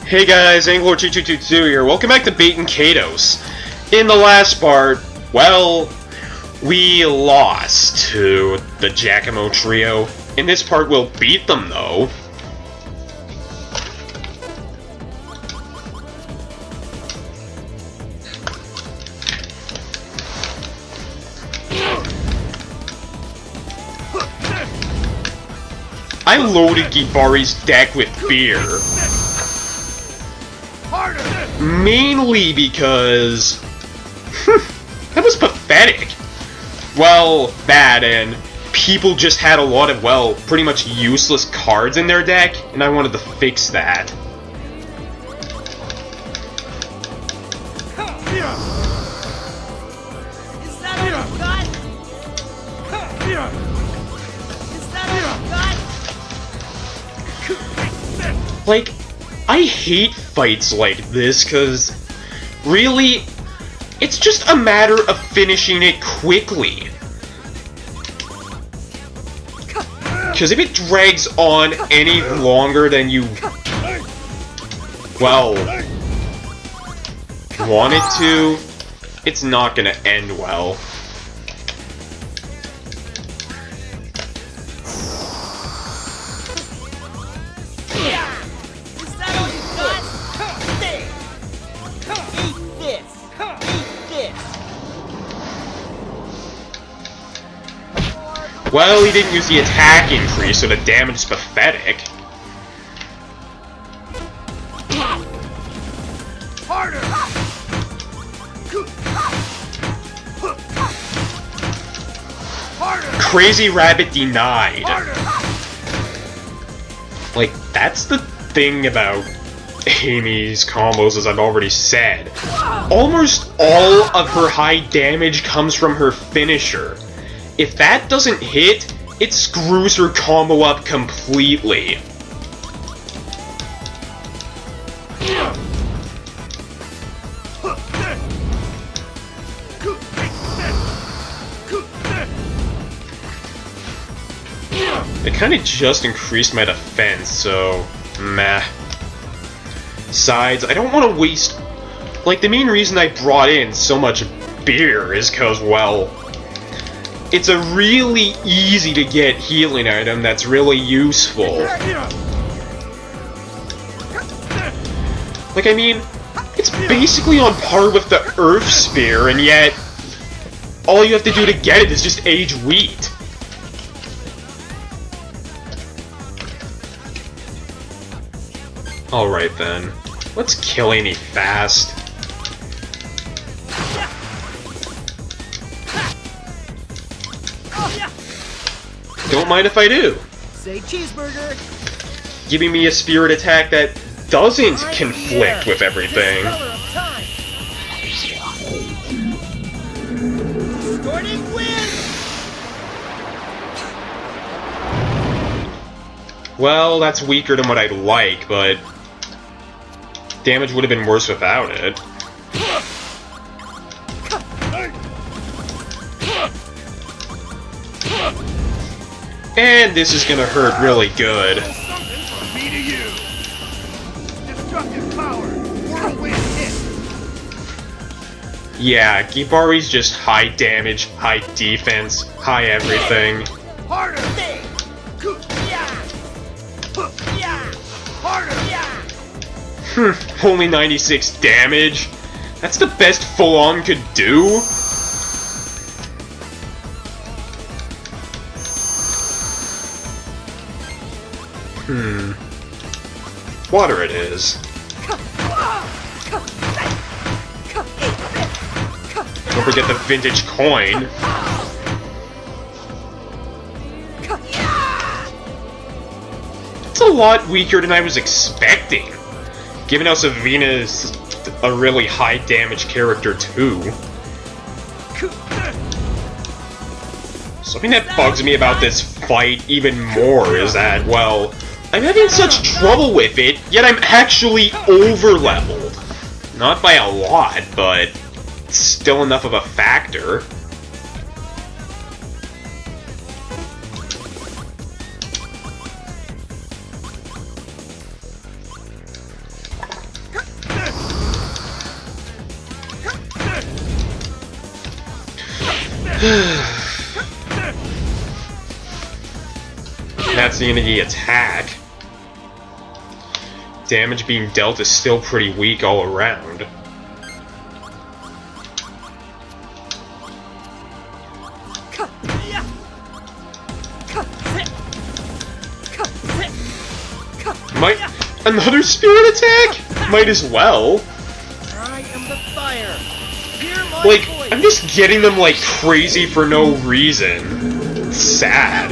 Hey guys, Anglor2222 here. Welcome back to Baten Kaitos. In the last part, well, we lost to the Giacomo trio. In this part, we'll beat them though. I loaded Gibari's deck with beer. Mainly because... that was pathetic. Well, that and people just had a lot of, well, pretty much useless cards in their deck, and I wanted to fix that. Is that all you got? Is that all you got? Like, I hate fights like this, cause really, it's just a matter of finishing it quickly. Cause if it drags on any longer than you, well, want it to, it's not gonna end well. Well, he didn't use the attack increase, so the damage is pathetic. Harder! Harder! Crazy Rabbit denied. Harder! Like, that's the thing about Amy's combos, as I've already said. Almost all of her high damage comes from her finisher. If that doesn't hit, it screws her combo up completely. It kinda just increased my defense, so meh. Besides, I don't want to waste... Like, the main reason I brought in so much beer is cause, well... It's a really easy to get healing item that's really useful. Like, I mean, it's basically on par with the Earth Spear, and yet all you have to do to get it is just age wheat. Alright then, let's kill Amy fast. Don't mind if I do. Say cheeseburger. Giving me a spirit attack that doesn't conflict with everything. Starting win. Well, that's weaker than what I'd like, but damage would have been worse without it. And this is gonna hurt really good. Yeah, Gibari's just high damage, high defense, high everything. Harder. Only 96 damage? That's the best full-on could do? Water it is. Don't forget the vintage coin. It's a lot weaker than I was expecting, given how Savina is a really high damage character too. Something that bugs me about this fight even more is that, well, I'm having such trouble with it, yet I'm actually over-leveled. Not by a lot, but still enough of a factor. That's the end of the attack. Damage being dealt is still pretty weak all around. Another spirit attack? Might as well. I am the fire. Hear my Like, voice. I'm just getting them like crazy for no reason. It's sad.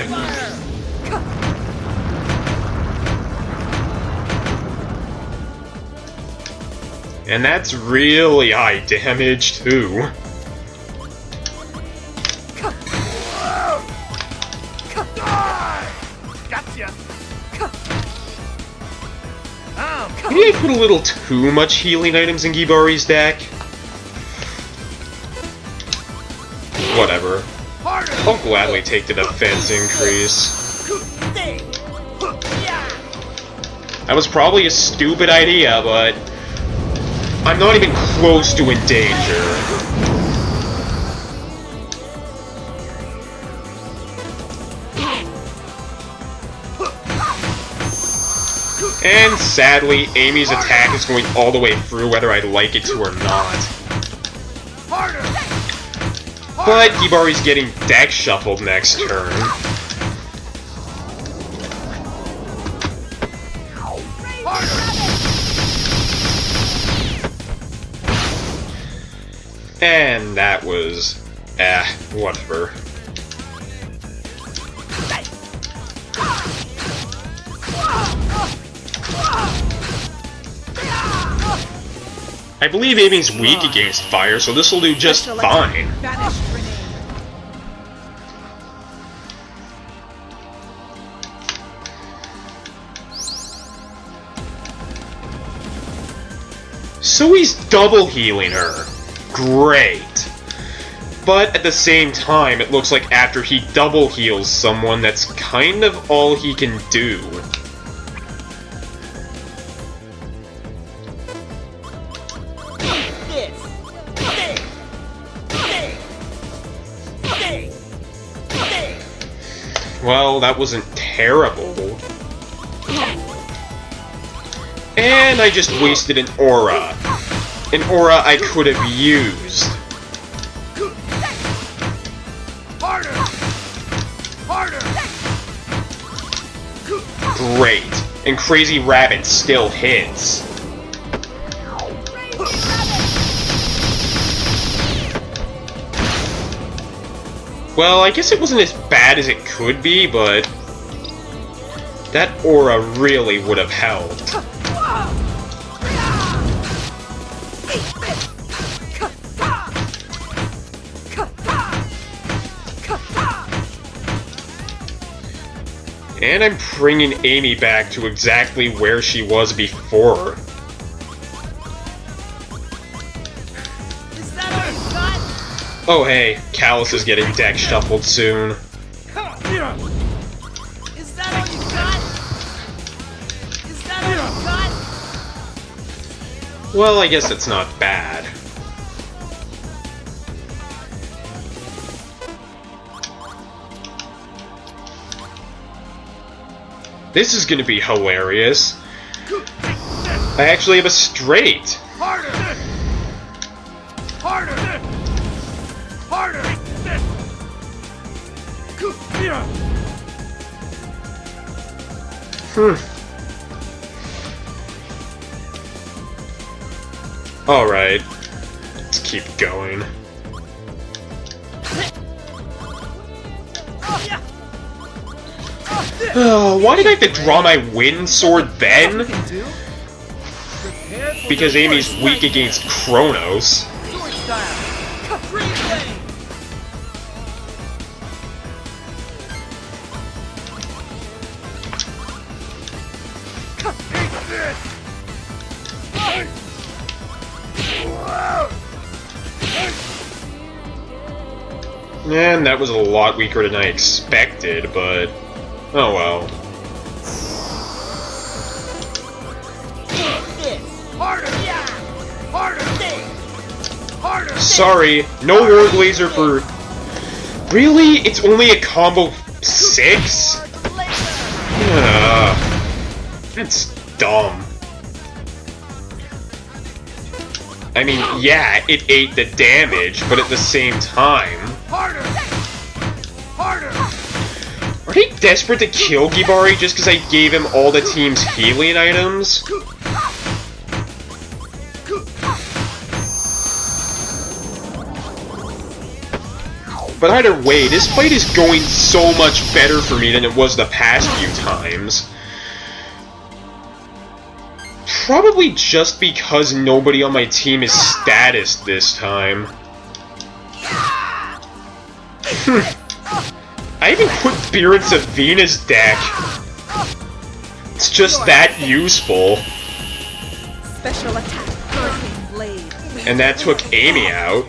And that's really high damage too. Gotcha. Maybe I put a little too much healing items in Gibari's deck. Whatever. I'll gladly take the defense increase. That was probably a stupid idea, but I'm not even close to in danger. And sadly, Amy's attack is going all the way through whether I like it to or not. But Gibari's getting deck shuffled next turn. And that was... whatever. I believe Amy's weak against fire, so this will do just fine. So he's double healing her. Great. But at the same time, it looks like after he double heals someone, that's kind of all he can do. Well, that wasn't terrible. And I just wasted an aura. An aura I could have used. Harder! Harder! Great. And Crazy Rabbit still hits. Well, I guess it wasn't as bad as it could be, but that aura really would have helped. And I'm bringing Amy back to exactly where she was before. Oh hey, Callus is getting deck shuffled soon. Is that all you got? Is that all you got? Well, I guess it's not bad. This is gonna be hilarious. I actually have a straight. Harder! Harder! Harder! Alright. Let's keep going. Why did I have to draw my wind sword then? Because Amy's weak against Kronos. Sword style! Free blade! And that was a lot weaker than I expected, but... oh well. Harder! Harder! Harder! Sorry, no War Blazer for Really? It's only a combo 6? That's dumb. I mean, yeah, it ate the damage, but at the same time... Harder! Harder! Are they desperate to kill Gibari just because I gave him all the team's healing items? But either way, this fight is going so much better for me than it was the past few times. Probably just because nobody on my team is status this time. I even put Beer in Savina's deck. It's just that useful. Special attack. Hurricane blade. And that took Amy out.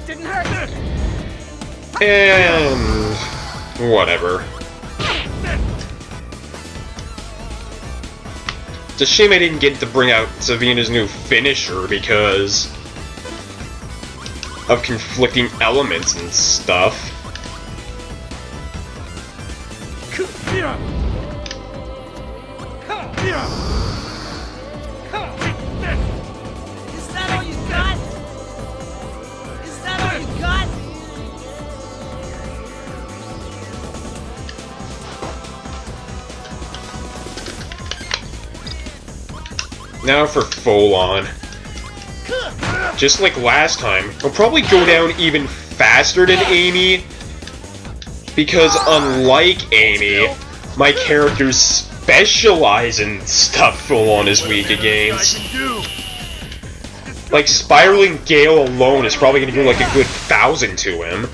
Didn't hurt. And... whatever. It's a shame I didn't get to bring out Savina's new finisher because of conflicting elements and stuff. Is that all you got? Is that all you got? Now for full-on. Just like last time, I'll probably go down even faster than Amy, because unlike Amy, my characters specialize in stuff full-on is weak against. Like, Spiraling Gale alone is probably gonna do like a good 1,000 to him.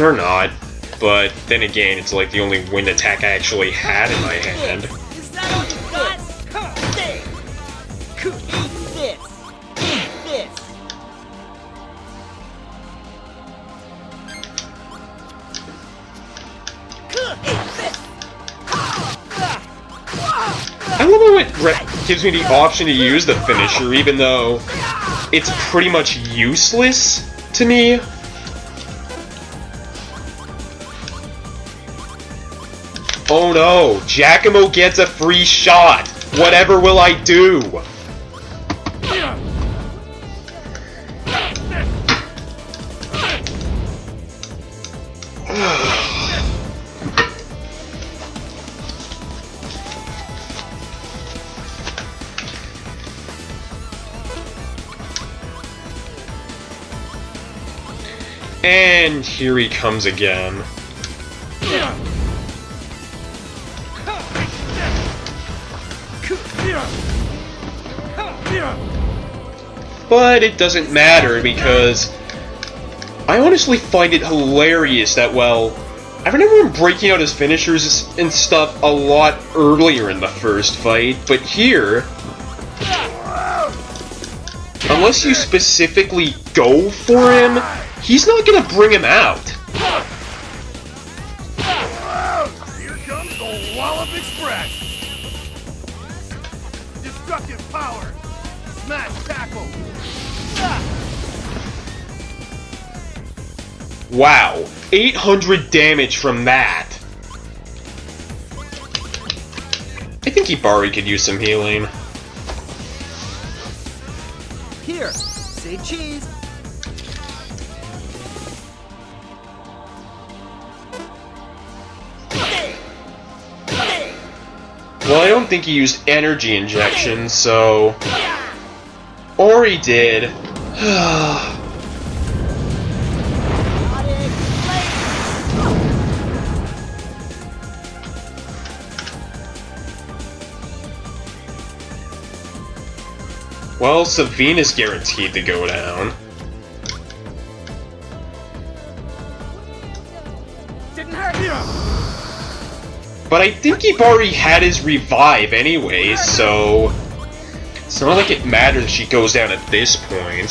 Or not, but then again, it's like the only wind attack I actually had in my hand. Is that all you got? Eat this. Eat this. I love how it gives me the option to use the finisher, even though it's pretty much useless to me. Oh no, Giacomo gets a free shot. Whatever will I do? And here he comes again. But it doesn't matter because I honestly find it hilarious that, well, I remember him breaking out his finishers and stuff a lot earlier in the first fight, but here, unless you specifically go for him, he's not gonna bring him out. Here comes the Wallop Express! Destructive power! Smash tackle! Wow, 800 damage from that. I think Ibari could use some healing. Here, say cheese. Well, I don't think he used energy injection, so... Or he did. Well, Savina's guaranteed to go down. Didn't hurt. But I think Ibari had his revive anyway, so... It's not like it matters if she goes down at this point.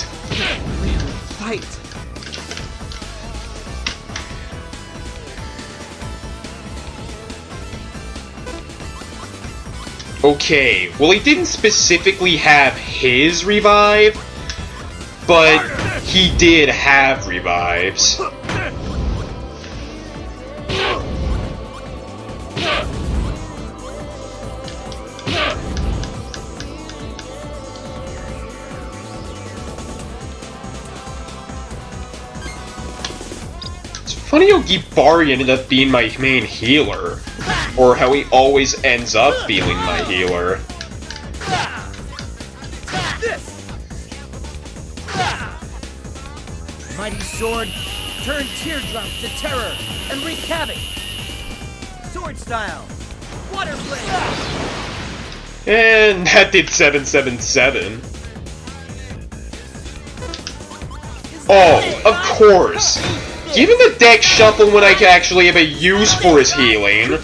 Fight. Okay, well he didn't specifically have his revive, but he did have revives. It's funny how Gibari ended up being my main healer, or how he always ends up being my healer. Mighty sword, turn teardrops to terror and wreak havoc. Sword style, water blade. And that did 777. Oh, of course. Give him the deck shuffle when I can actually have a use for his healing.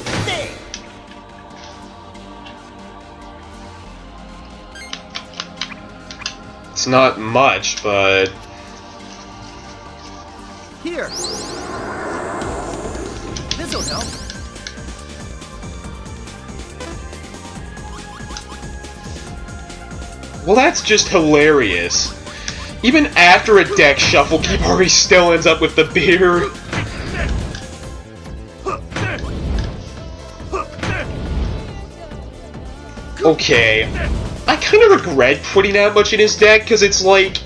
It's not much, but... Here. This'll help. Well, that's just hilarious. Even after a deck shuffle, Gibari still ends up with the beer. Okay. I kind of regret putting that much in his deck, because it's like...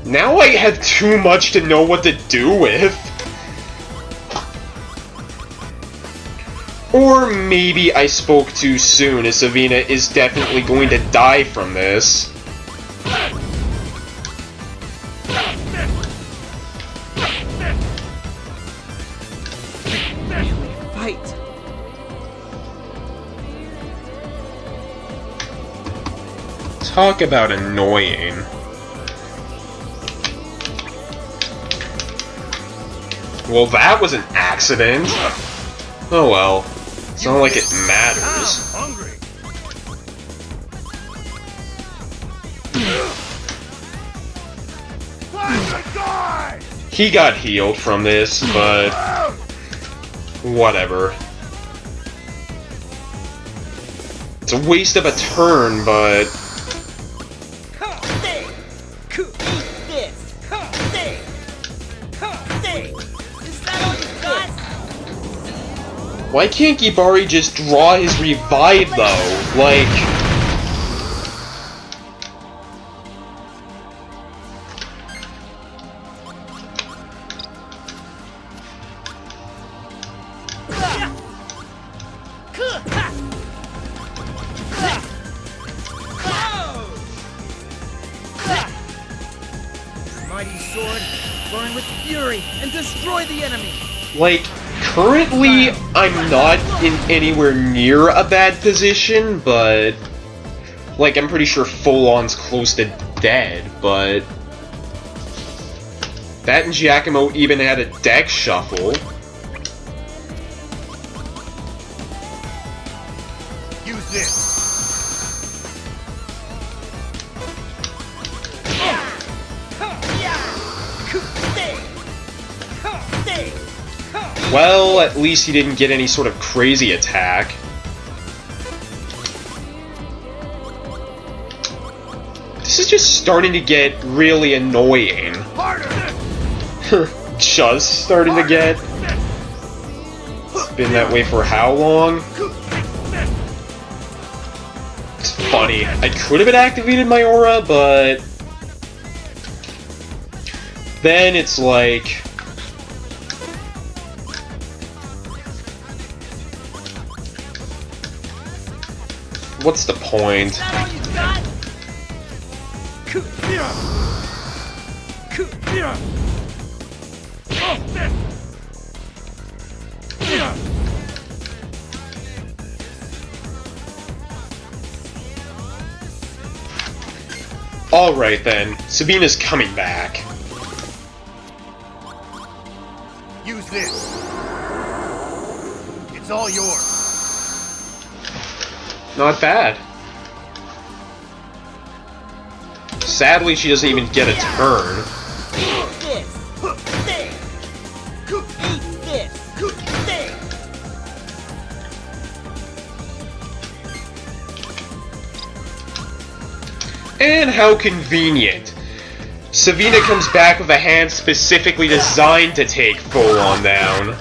now I have too much to know what to do with. Or maybe I spoke too soon, as Savina is definitely going to die from this. Fight. Talk about annoying. Well, that was an accident. Oh well. It's not like it matters. Hungry. Time to die! He got healed from this, but... whatever. It's a waste of a turn, but... why can't Gibari just draw his revive, though? Like... Mighty sword, burn with fury and destroy the enemy. like, currently, I'm not in anywhere near a bad position, but... like, I'm pretty sure Full-On's close to dead, but... that and Giacomo even had a deck shuffle. Use this. Well, at least he didn't get any sort of crazy attack. This is just starting to get really annoying. Just starting to get. It's been that way for how long? It's funny. I could have activated my aura, but then it's like, what's the point? Alright then, Sabina's coming back. Use this. It's all yours. Not bad. Sadly, she doesn't even get a turn. And how convenient. Savina comes back with a hand specifically designed to take full-on down.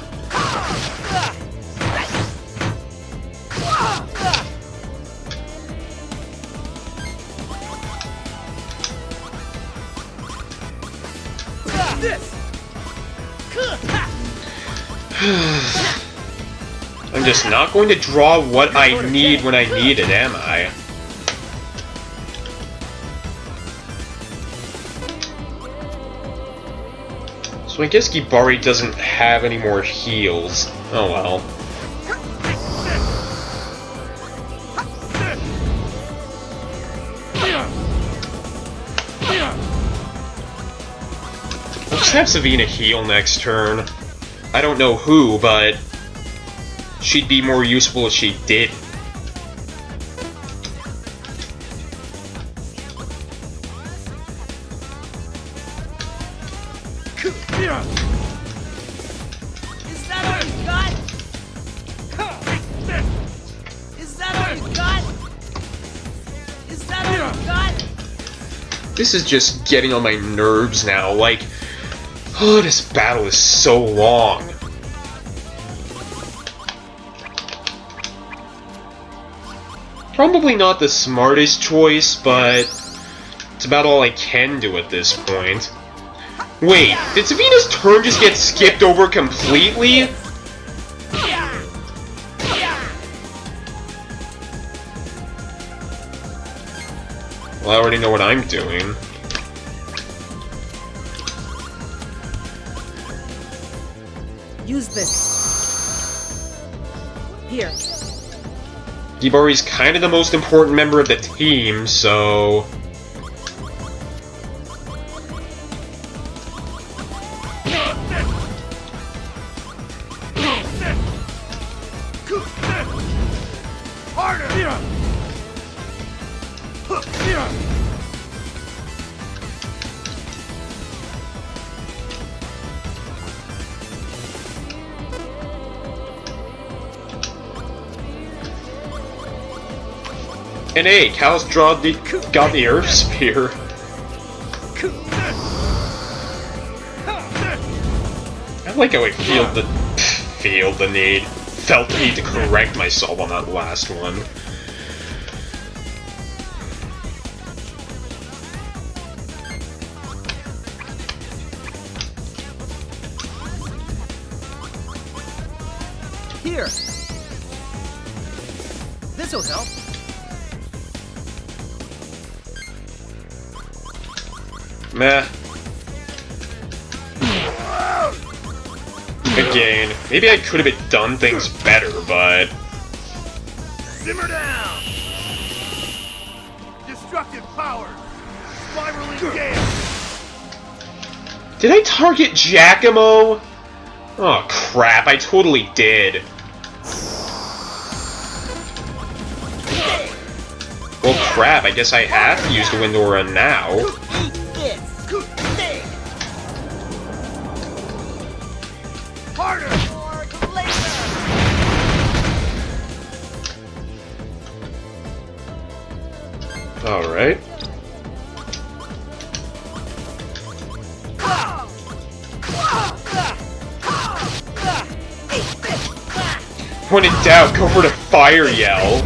I'm just not going to draw what I need when I need it, am I? So I guess Gibari doesn't have any more heals. Oh well. I'll just have Savina heal next turn. I don't know who, but she'd be more useful if she did. Is that all you got? Is that all you got? Is that all you got? This is just getting on my nerves now, like, oh, this battle is so long. Probably not the smartest choice, but it's about all I can do at this point. Wait, did Savina's turn just get skipped over completely? Well, I already know what I'm doing. Use this. Here. Gibari's kind of the most important member of the team, so... And hey, Cal's got the Earth Spear. I like how I felt the need to correct myself on that last one. Here. This'll help. Meh. Again, maybe I could have done things better, but... Simmer down! Destructive power! Spiraling gale! Did I target Giacomo? Oh crap, I totally did. Well crap, I guess I have to use the window aura now. Harder! Alright. When in doubt, go for the fire yell.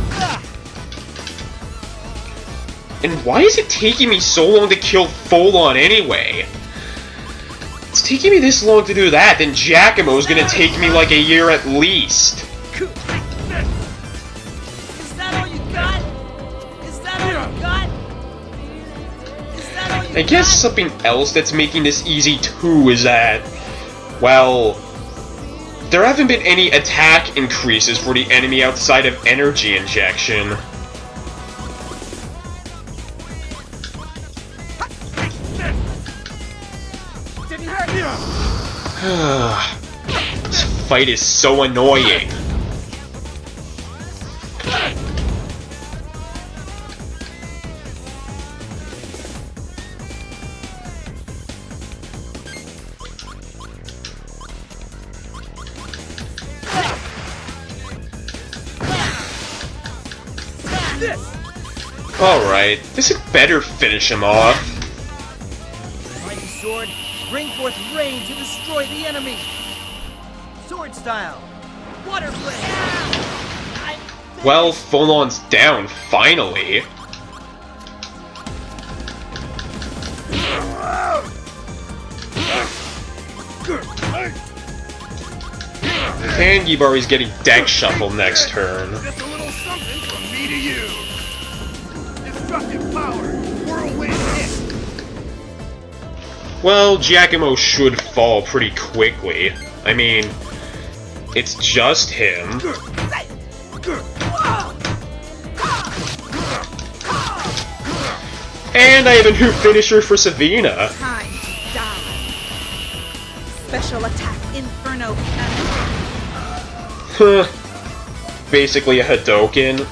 And why is it taking me so long to kill Folon anyway? It's taking me this long to do that, then Giacomo's gonna take me like a year at least. Is that all you got? Is that all you got? Is that all you I guess something else that's making this easy too is that, well, there haven't been any attack increases for the enemy outside of energy injection. This fight is so annoying. Alright, this had better finish him off. Mighty sword, bring forth rain to destroy the enemy. Sword style. Water blade. Well, full-on's down, finally. And Gibari's getting deck shuffle next turn. Just a little something from me to you. Destructive power, whirlwind hit. Well, Giacomo should fall pretty quickly. I mean, it's just him. And I have a new finisher for Savina. Time to die. Special attack Inferno Cannon. Basically a Hadouken.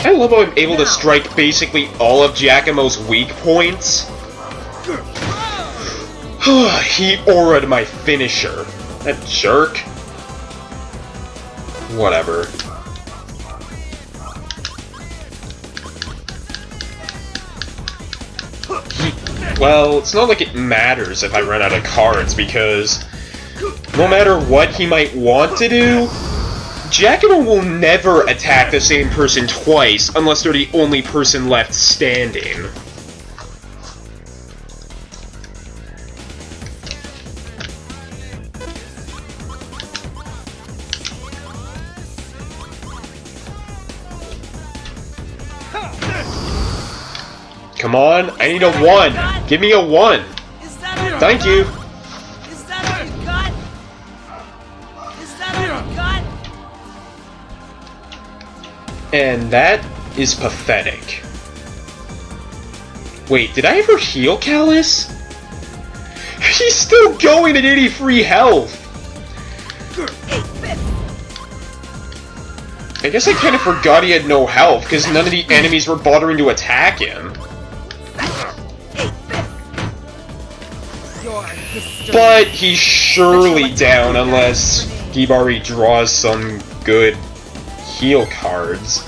I love how I'm able to strike basically all of Giacomo's weak points. He aura'd my finisher. That jerk. Whatever. Well, it's not like it matters if I run out of cards, because no matter what he might want to do, Giacomo will never attack the same person twice unless they're the only person left standing. Come on, I need a 1. Give me a 1. Is that all you Thank you. Is that all you got? Is that all you got? And that is pathetic. Wait, did I ever heal Callus? He's still going at 83 health! I guess I kind of forgot he had no health, because none of the enemies were bothering to attack him. But he's surely down unless Gibari draws some good heal cards.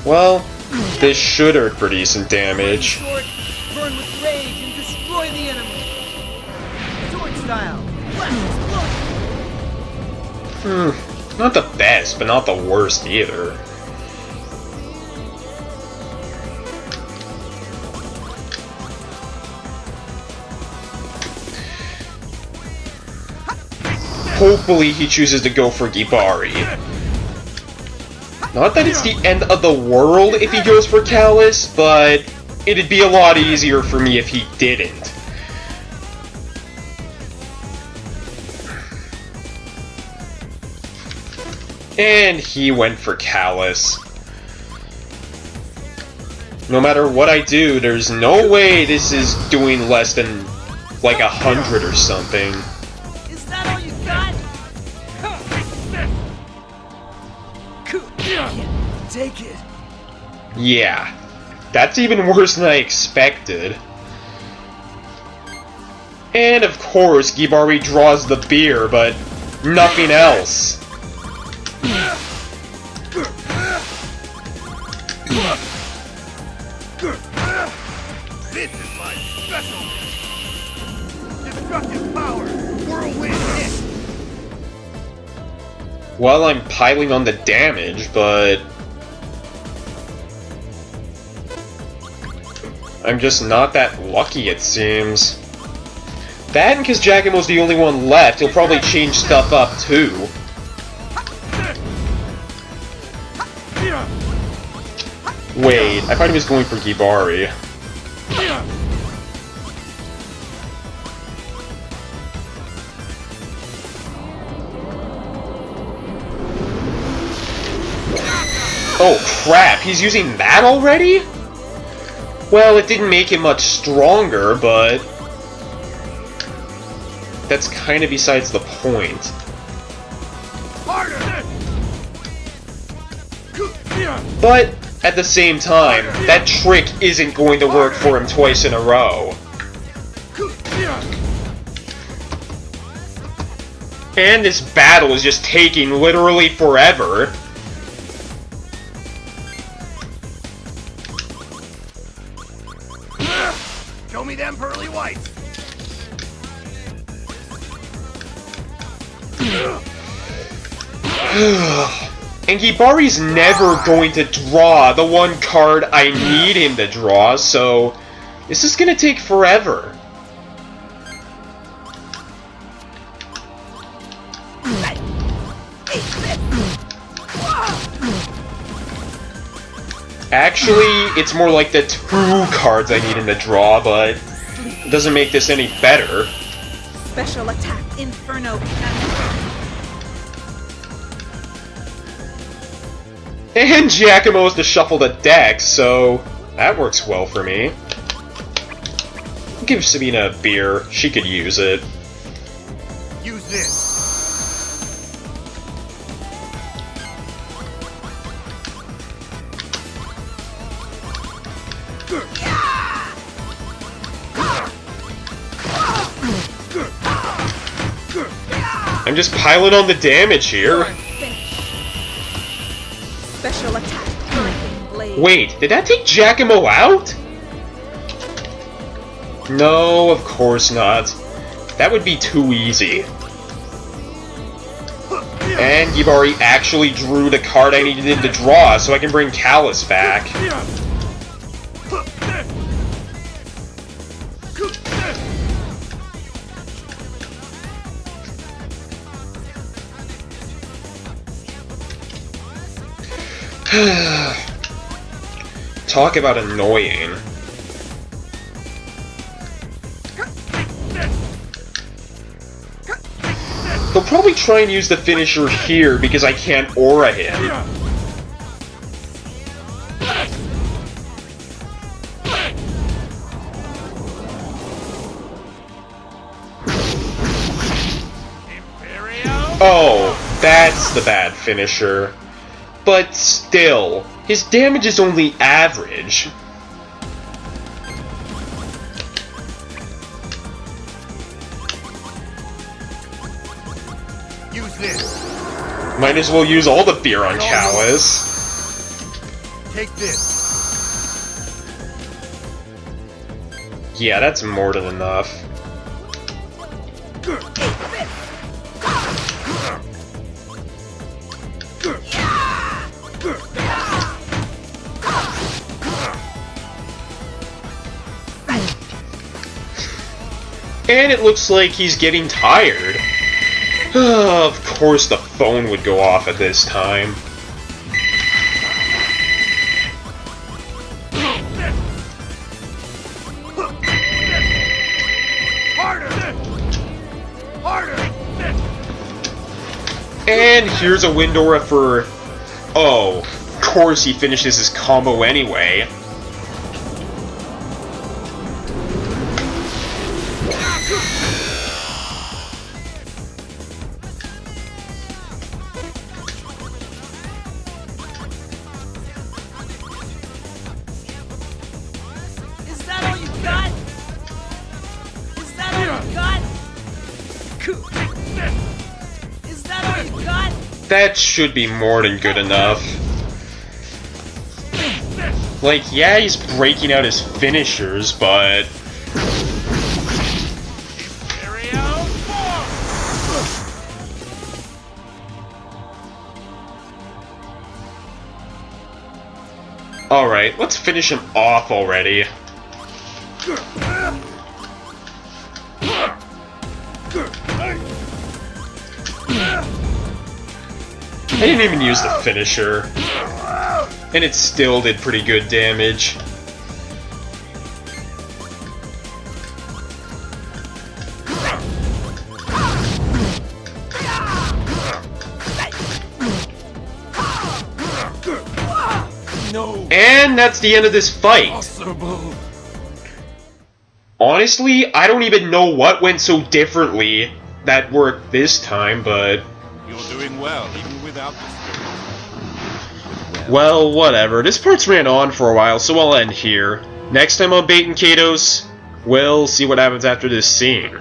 Well, this should hurt for decent damage. Sword, burn with rage and destroy the enemy. Sword style. Not the best, but not the worst either. Hopefully he chooses to go for Gibari. Not that it's the end of the world if he goes for Callus, but it'd be a lot easier for me if he didn't. And he went for Callus. No matter what I do, there's no way this is doing less than like 100 or something. Is that all you got? Take it. Yeah, that's even worse than I expected. And of course, Gibari draws the beer, but nothing else. This is my special. Destructive power, whirlwind hit. Well, I'm piling on the damage, but I'm just not that lucky, it seems. That and because Giacomo's the only one left, he'll probably change stuff up too. Wait, I thought he was going for Gibari. Oh crap, he's using that already? Well, it didn't make him much stronger, but that's kind of besides the point. Harder! But, at the same time, that trick isn't going to work for him twice in a row. And this battle is just taking literally forever. Show me them pearly whites. And Gibari's never going to draw the one card I need him to draw, so this is gonna take forever. Actually, it's more like the 2 cards I need him to draw, but it doesn't make this any better. Special attack, Inferno Cannon. And Giacomo has to shuffle the deck, so that works well for me. I'll give Sabina a beer. She could use it. Use this. I'm just piling on the damage here. Special attack, Breaking Blade. Wait, did that take Giacomo out? No, of course not. That would be too easy. And Gibari actually drew the card I needed him to draw, so I can bring Callus back. Talk about annoying. He'll probably try and use the finisher here because I can't aura him. Oh, that's the bad finisher. But still, his damage is only average. Use this. Might as well use all the beer on Callus. Take this. Yeah, that's more than enough. And it looks like he's getting tired. Of course the phone would go off at this time. And here's a Windora for... Oh, of course he finishes his combo anyway. Is that all you got? Is that all you got? Is that all you got? That should be more than good enough. Like, yeah, he's breaking out his finishers, but... Alright, let's finish him off already. I didn't even use the finisher. And it still did pretty good damage. No. And that's the end of this fight. Possible. Honestly, I don't even know what went so differently that worked this time, but... You're doing well, even without the spirit. Well, whatever. This part's ran on for a while, so I'll end here. Next time on Baten Kaitos, we'll see what happens after this scene.